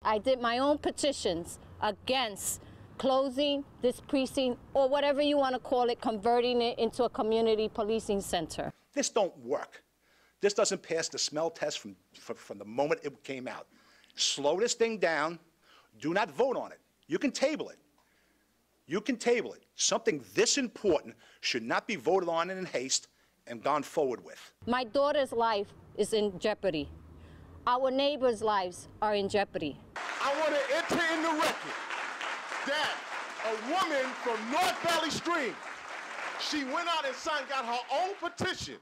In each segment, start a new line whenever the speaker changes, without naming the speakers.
I did my own petitions against closing this precinct, or whatever you want to call it, converting it into a community policing center.
This don't work. This doesn't pass the smell test from the moment it came out. Slow this thing down. Do not vote on it. You can table it. You can table it. Something this important should not be voted on in haste and gone forward with. My daughter's life is in jeopardy. Our neighbors' lives are in jeopardy.
I want to enter in the record that a woman from North Valley Stream, she went out and signed, got her own petition,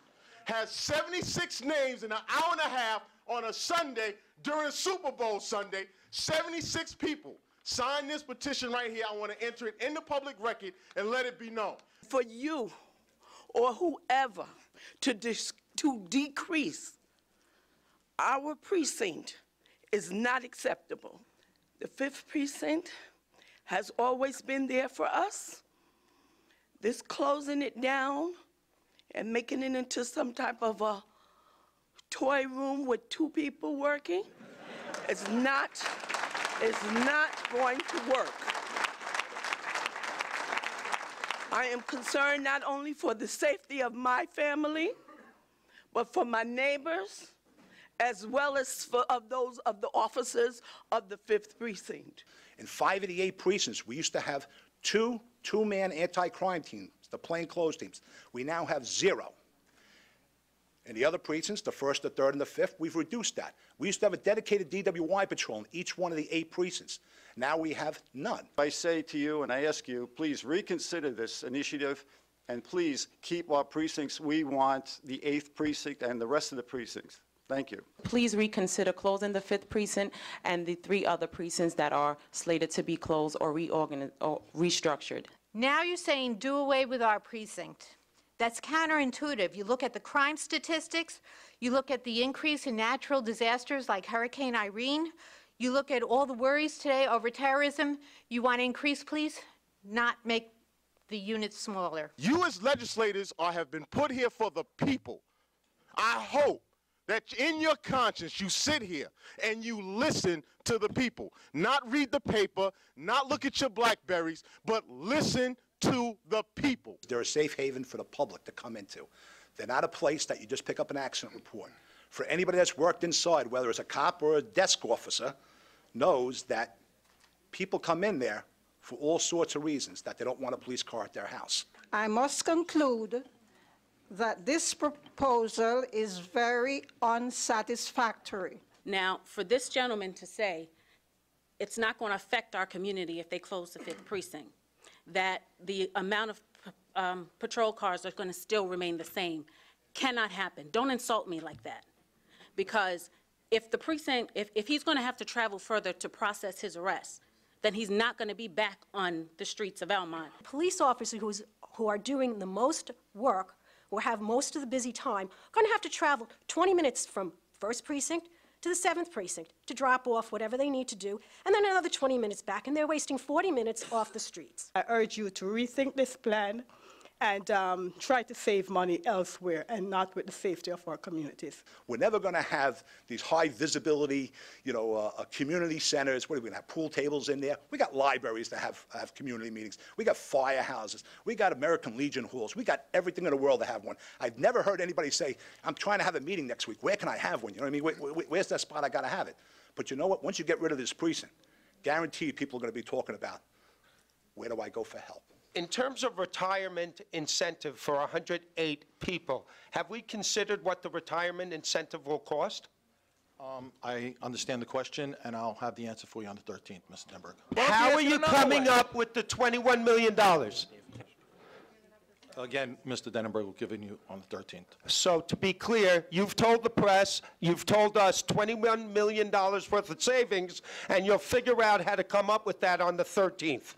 has 76 names in an hour and a half on a Sunday during a Super Bowl Sunday. 76 people signed this petition right here. I want to enter it in the public record and let it be known.
For you or whoever to decrease our precinct is not acceptable. The 5th precinct has always been there for us. This closing it down and making it into some type of a toy room with 2 people working is not going to work. I am concerned not only for the safety of my family, but for my neighbors, as well as of those of the officers of the 5th precinct.
In 5 of the 8 precincts, we used to have two-man anti-crime teams, the plainclothes teams. We now have 0. In the other precincts, the 1st, the 3rd, and the 5th, we've reduced that. We used to have a dedicated DWI patrol in each one of the 8 precincts. Now we have none.
I say to you, and I ask you, please reconsider this initiative, and please keep our precincts. We want the 8th precinct and the rest of the precincts. Thank you.
Please reconsider closing the 5th precinct and the 3 other precincts that are slated to be closed or reorganized or restructured.
Now you're saying do away with our precinct. That's counterintuitive. You look at the crime statistics, you look at the increase in natural disasters like Hurricane Irene, you look at all the worries today over terrorism. You want to increase police, not make the units smaller.
You as legislators have been put here for the people. I hope that in your conscience you sit here and you listen to the people. Not read the paper, not look at your BlackBerries, but listen to the people.
They're a safe haven for the public to come into. They're not a place that you just pick up an accident report. For anybody that's worked inside, whether it's a cop or a desk officer, knows that people come in there for all sorts of reasons, that they don't want a police car at their house.
I must conclude that this proposal is very unsatisfactory.
Now, for this gentleman to say it's not going to affect our community if they close the 5th precinct, that the amount of patrol cars are going to still remain the same, cannot happen. Don't insult me like that. Because if the precinct, if he's going to have to travel further to process his arrest, then he's not going to be back on the streets of Elmont.
Police officers who are doing the most work, who have most of the busy time, are going to have to travel 20 minutes from 1st precinct to the 7th precinct to drop off whatever they need to do, and then another 20 minutes back, and they're wasting 40 minutes off the streets.
I urge you to rethink this plan and try to save money elsewhere and not with the safety of our communities.
We're never going to have these high visibility, community centers. What are we going to have? Pool tables in there? We got libraries that have community meetings. We got firehouses. We got American Legion halls. We got everything in the world to have one. I've never heard anybody say, I'm trying to have a meeting next week. Where can I have one? You know what I mean? Where's that spot I got to have it? But you know what? Once you get rid of this precinct, guaranteed people are going to be talking about, where do I go for help?
In terms of retirement incentive for 108 people, have we considered what the retirement incentive will cost?
I understand the question, and I'll have the answer for you on the 13th, Mr. Denberg.
How are you coming up with the $21 million?
Again, Mr. Denberg will give you on the 13th.
So to be clear, you've told the press, you've told us $21 million worth of savings, and you'll figure out how to come up with that on the 13th.